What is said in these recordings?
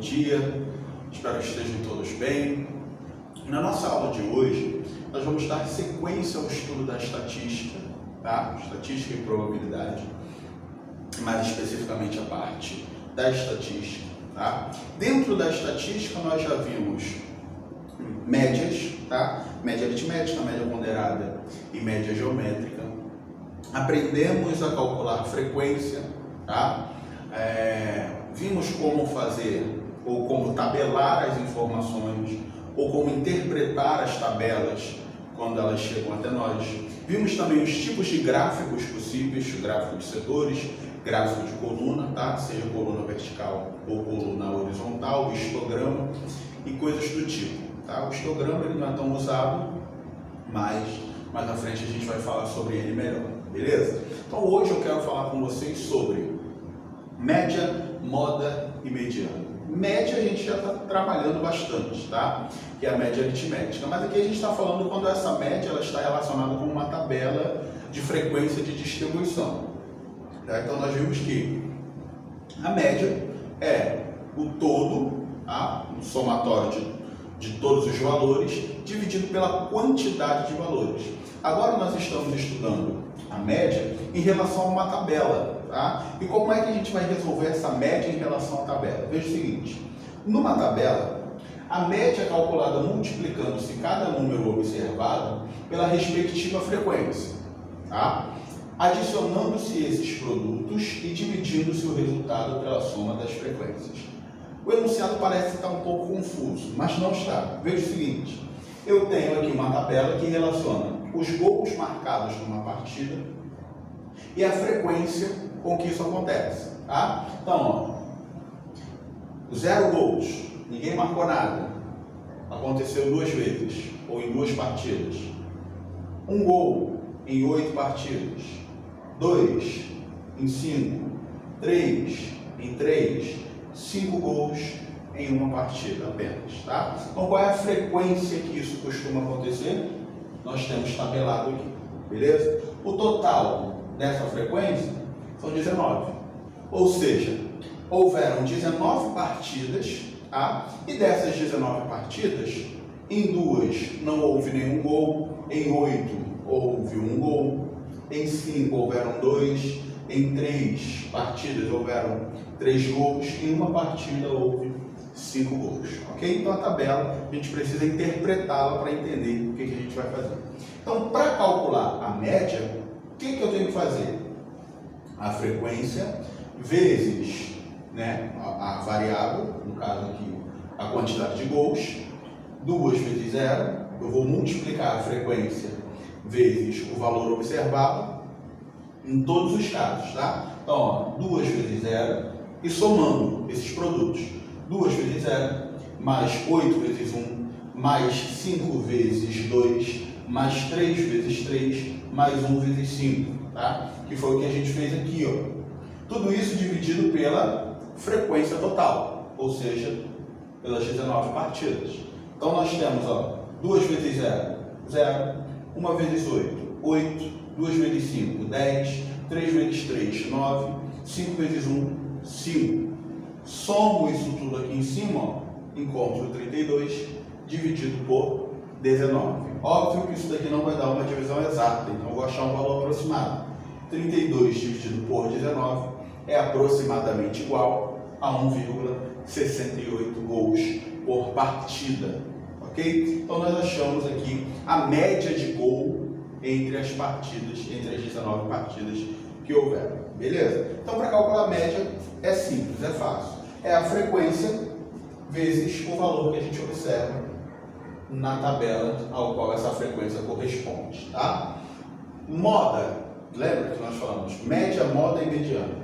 dia, espero que estejam todos bem. Na nossa aula de hoje, nós vamos dar sequência ao estudo da estatística, tá? Estatística e probabilidade, mais especificamente a parte da estatística, tá? Dentro da estatística, nós já vimos médias, tá? Média aritmética, média ponderada e média geométrica. Aprendemos a calcular frequência, tá? Vimos como fazer ou como tabelar as informações ou como interpretar as tabelas quando elas chegam até nós. Vimos também os tipos de gráficos possíveis, gráfico de setores, gráfico de coluna, tá? Seja coluna vertical ou coluna horizontal, histograma e coisas do tipo, tá? O histograma ele não é tão usado, mas mais na frente a gente vai falar sobre ele melhor, beleza? Então hoje eu quero falar com vocês sobre média, moda e mediana. Média a gente já está trabalhando bastante, tá? Que é a média aritmética. Mas aqui a gente está falando quando essa média ela está relacionada com uma tabela de frequência de distribuição. Tá? Então nós vimos que a média é o todo, tá? O somatório de todos os valores, dividido pela quantidade de valores. Agora nós estamos estudando a média em relação a uma tabela, tá? E como é que a gente vai resolver essa média em relação à tabela? Veja o seguinte, numa tabela, a média é calculada multiplicando-se cada número observado pela respectiva frequência, tá? Adicionando-se esses produtos e dividindo-se o resultado pela soma das frequências. O enunciado parece estar um pouco confuso, mas não está. Veja o seguinte, eu tenho aqui uma tabela que relaciona os gols marcados numa partida e a frequência com que isso acontece, tá? Então, ó, 0 gols, ninguém marcou nada, aconteceu 2 vezes, ou em 2 partidas. 1 gol em 8 partidas, 2 em 5, 3 em 3, 5 gols em uma partida apenas, tá? Então, qual é a frequência que isso costuma acontecer? Nós temos tabelado aqui, beleza? O total dessa frequência são 19, ou seja, houveram 19 partidas, tá? E dessas 19 partidas, em 2 não houve nenhum gol, em 8 houve 1 gol, em 5 houveram 2, em 3 partidas houveram 3 gols, em uma partida houve 5 gols, ok? Então a tabela, a gente precisa interpretá-la para entender o que a gente vai fazer. Então, para calcular a média, o que eu tenho que fazer? A frequência vezes, né, a variável, no caso aqui, a quantidade de gols, 2 vezes 0, eu vou multiplicar a frequência vezes o valor observado em todos os casos, tá? Então, ó, 2 vezes 0 e somando esses produtos. 2 vezes 0, mais 8 vezes 1, mais 5 vezes 2, mais 3 vezes 3, mais 1 vezes 5, tá? Que foi o que a gente fez aqui, ó. Tudo isso dividido pela frequência total, ou seja, pelas 19 partidas. Então nós temos, ó, 2 vezes 0, 0, 1 vezes 8, 8, 2 vezes 5, 10, 3 vezes 3, 9, 5 vezes 1, 5. Somo isso tudo aqui em cima, ó, encontro 32 dividido por 19. Óbvio que isso daqui não vai dar uma divisão exata, então eu vou achar um valor aproximado. 32 dividido por 19 é aproximadamente igual a 1,68 gols por partida, ok? Então nós achamos aqui a média de gol entre as partidas, entre as 19 partidas que houveram, beleza? Então para calcular a média é simples, é fácil. É a frequência vezes o valor que a gente observa na tabela ao qual essa frequência corresponde, tá? Moda, lembra que nós falamos média, moda e mediana?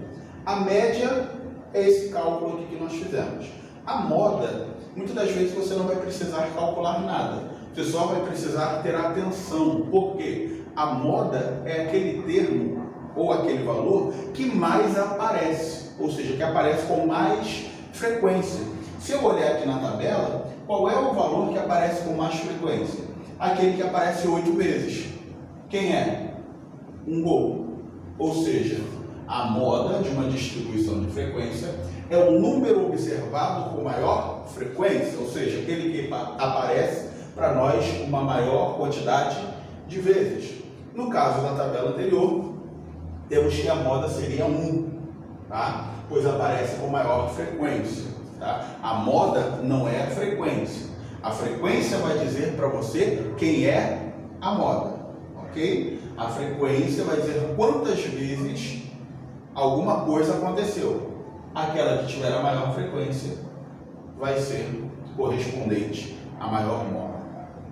A média é esse cálculo aqui que nós fizemos. A moda, muitas das vezes você não vai precisar calcular nada, você só vai precisar ter atenção, porque a moda é aquele termo ou aquele valor que mais aparece, ou seja, que aparece com mais frequência. Se eu olhar aqui na tabela, qual é o valor que aparece com mais frequência? Aquele que aparece 8 vezes. Quem é? 1 gol. Ou seja, a moda de uma distribuição de frequência é o número observado com maior frequência, ou seja, aquele que aparece para nós uma maior quantidade de vezes. No caso da tabela anterior, temos que a moda seria 1, tá? Pois aparece com maior frequência. Tá? A moda não é a frequência. A frequência vai dizer para você quem é a moda, ok? A frequência vai dizer quantas vezes alguma coisa aconteceu. Aquela que tiver a maior frequência vai ser correspondente à maior moda.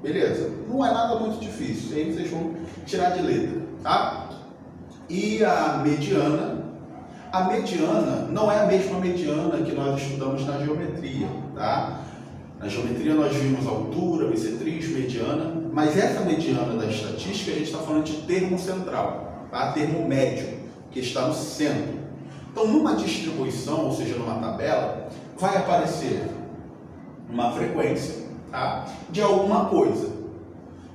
Beleza? Não é nada muito difícil. Aí vocês vão tirar de letra, tá? E a mediana não é a mesma mediana que nós estudamos na geometria, tá? Na geometria nós vimos altura, bissetriz, mediana, mas essa mediana da estatística a gente está falando de termo central, tá? Termo médio, que está no centro. Então, numa distribuição, ou seja, numa tabela, vai aparecer uma frequência, tá? De alguma coisa.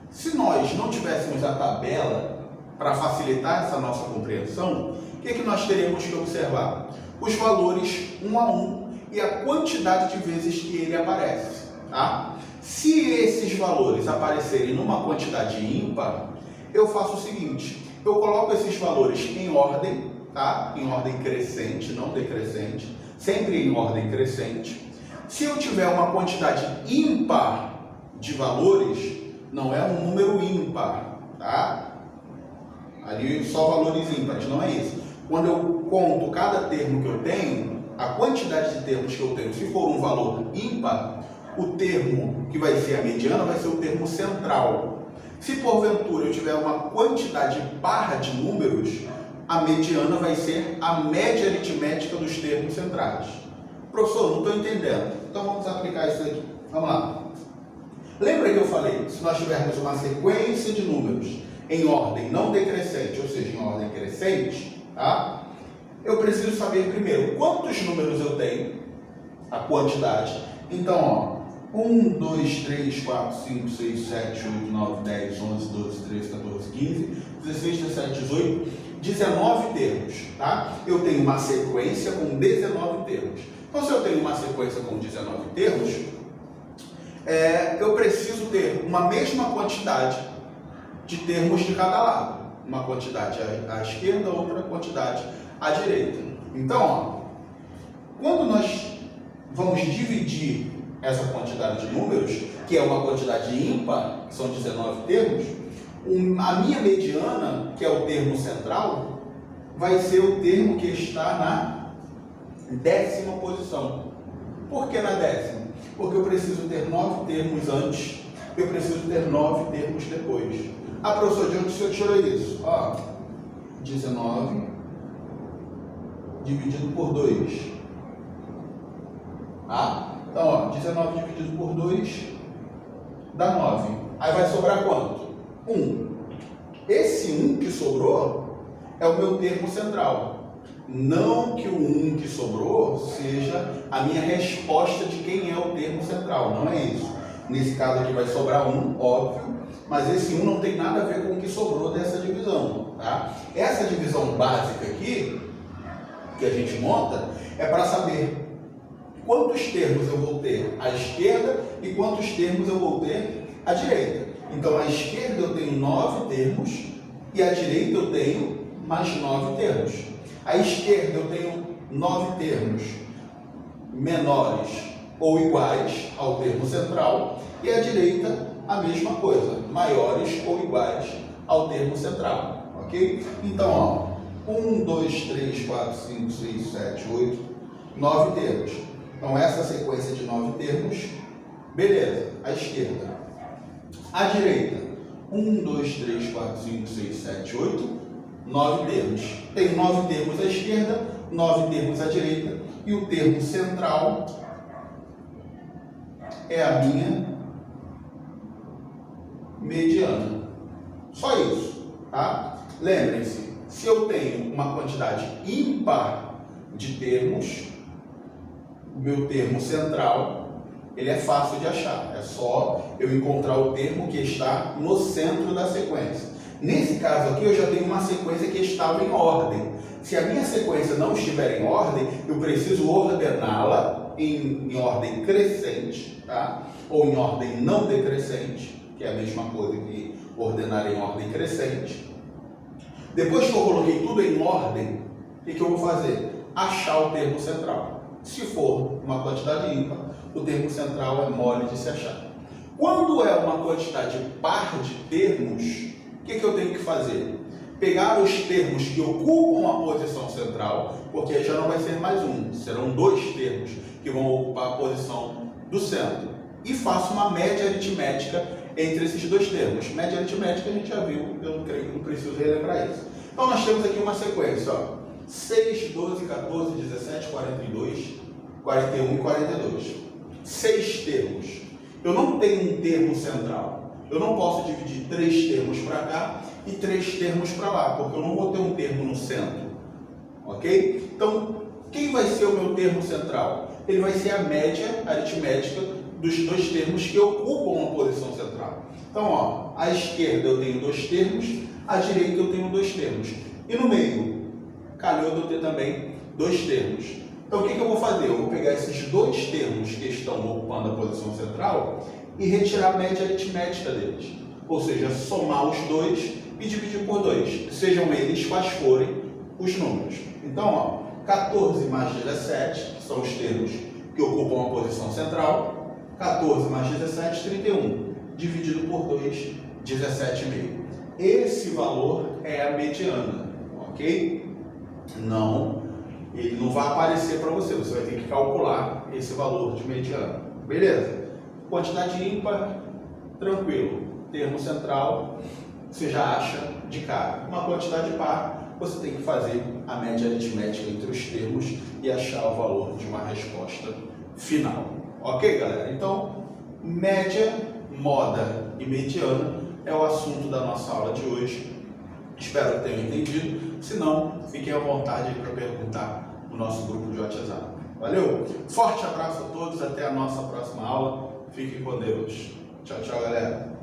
Se nós não tivéssemos a tabela para facilitar essa nossa compreensão, o que nós teríamos que observar? Os valores 1 a 1 e a quantidade de vezes que ele aparece. Tá? Se esses valores aparecerem numa quantidade ímpar, eu faço o seguinte, eu coloco esses valores em ordem, tá? Em ordem crescente, não decrescente, sempre em ordem crescente. Se eu tiver uma quantidade ímpar de valores, não é um número ímpar, tá? Ali só valores ímpares, não é isso. Quando eu conto cada termo que eu tenho, a quantidade de termos que eu tenho, se for um valor ímpar, o termo que vai ser a mediana vai ser o termo central. Se porventura eu tiver uma quantidade par de números, a mediana vai ser a média aritmética dos termos centrais. Professor, não estou entendendo. Então vamos aplicar isso aqui. Vamos lá. Lembra que eu falei, se nós tivermos uma sequência de números em ordem não decrescente, ou seja, em ordem crescente, tá? Eu preciso saber primeiro quantos números eu tenho, a quantidade. Então, ó, 1, 2, 3, 4, 5, 6, 7, 8, 9, 10, 11, 12, 13, 14, 15, 16, 17, 18, 19 termos, tá? Eu tenho uma sequência com 19 termos. Então, se eu tenho uma sequência com 19 termos, eu preciso ter uma mesma quantidade de termos de cada lado. Uma quantidade à esquerda, outra quantidade à direita. Então, ó, quando nós vamos dividir essa quantidade de números, que é uma quantidade ímpar, que são 19 termos, a minha mediana, que é o termo central, vai ser o termo que está na 10ª posição. Por que na 10ª? Porque eu preciso ter 9 termos antes, eu preciso ter 9 termos depois. Ah, professor, de onde o senhor tirou isso? Ó, 19 dividido por 2. Ah, então, ó, 19 dividido por 2 dá 9. Aí vai sobrar quanto? 1. Esse 1 que sobrou é o meu termo central. Não que o 1 que sobrou seja a minha resposta de quem é o termo central. Não é isso. Nesse caso aqui vai sobrar 1, óbvio, mas esse 1 não tem nada a ver com o que sobrou dessa divisão. Tá? Essa divisão básica aqui, que a gente monta, é para saber quantos termos eu vou ter à esquerda e quantos termos eu vou ter à direita. Então, à esquerda eu tenho 9 termos e à direita eu tenho mais 9 termos. À esquerda eu tenho 9 termos menores ou iguais ao termo central e à direita a mesma coisa, maiores ou iguais ao termo central, ok? Então, ó, 1, 2, 3, 4, 5, 6, 7, 8, 9 termos. Então, essa sequência de 9 termos, beleza, à esquerda. À direita, 1, 2, 3, 4, 5, 6, 7, 8, 9 termos. Tenho 9 termos à esquerda, 9 termos à direita, e o termo central é a minha mediana. Só isso, tá? Lembrem-se, se eu tenho uma quantidade ímpar de termos, o meu termo central, ele é fácil de achar. É só eu encontrar o termo que está no centro da sequência. Nesse caso aqui, eu já tenho uma sequência que estava em ordem. Se a minha sequência não estiver em ordem, eu preciso ordená-la em ordem crescente, tá? Ou em ordem não decrescente, que é a mesma coisa que ordenar em ordem crescente. Depois que eu coloquei tudo em ordem, o que eu vou fazer? Achar o termo central. Se for uma quantidade ímpar, o termo central é mole de se achar. Quando é uma quantidade par de termos, o que eu tenho que fazer? Pegar os termos que ocupam a posição central, porque aí já não vai ser mais um, serão 2 termos que vão ocupar a posição do centro. E faço uma média aritmética entre esses 2 termos. Média aritmética a gente já viu, eu não creio que não preciso relembrar isso. Então nós temos aqui uma sequência, ó, 6, 12, 14, 17, 42, 41 e 42. 6 termos. Eu não tenho um termo central. Eu não posso dividir 3 termos para cá e 3 termos para lá, porque eu não vou ter um termo no centro. Ok? Então, quem vai ser o meu termo central? Ele vai ser a média aritmética dos 2 termos que ocupam a posição central. Então, ó, à esquerda eu tenho 2 termos, à direita eu tenho 2 termos. E no meio, calhou de eu ter também 2 termos. Então, o que eu vou fazer? Eu vou pegar esses 2 termos que estão ocupando a posição central e retirar a média aritmética deles. Ou seja, somar os 2 e dividir por 2. Sejam eles quais forem os números. Então, ó, 14 mais 17, que são os termos que ocupam a posição central. 14 mais 17, 31. Dividido por 2, 17,5. Esse valor é a mediana, ok? Não, ele não vai aparecer para você. Você vai ter que calcular esse valor de mediana. Beleza? Quantidade ímpar, tranquilo. Termo central, você já acha de cara. Uma quantidade par, você tem que fazer a média aritmética entre os termos e achar o valor de uma resposta final. Ok, galera? Então, média, moda e mediana é o assunto da nossa aula de hoje. Espero que tenham entendido. Se não, fiquem à vontade para perguntar no nosso grupo de WhatsApp. Valeu? Forte abraço a todos. Até a nossa próxima aula. Fiquem com Deus. Tchau, tchau, galera.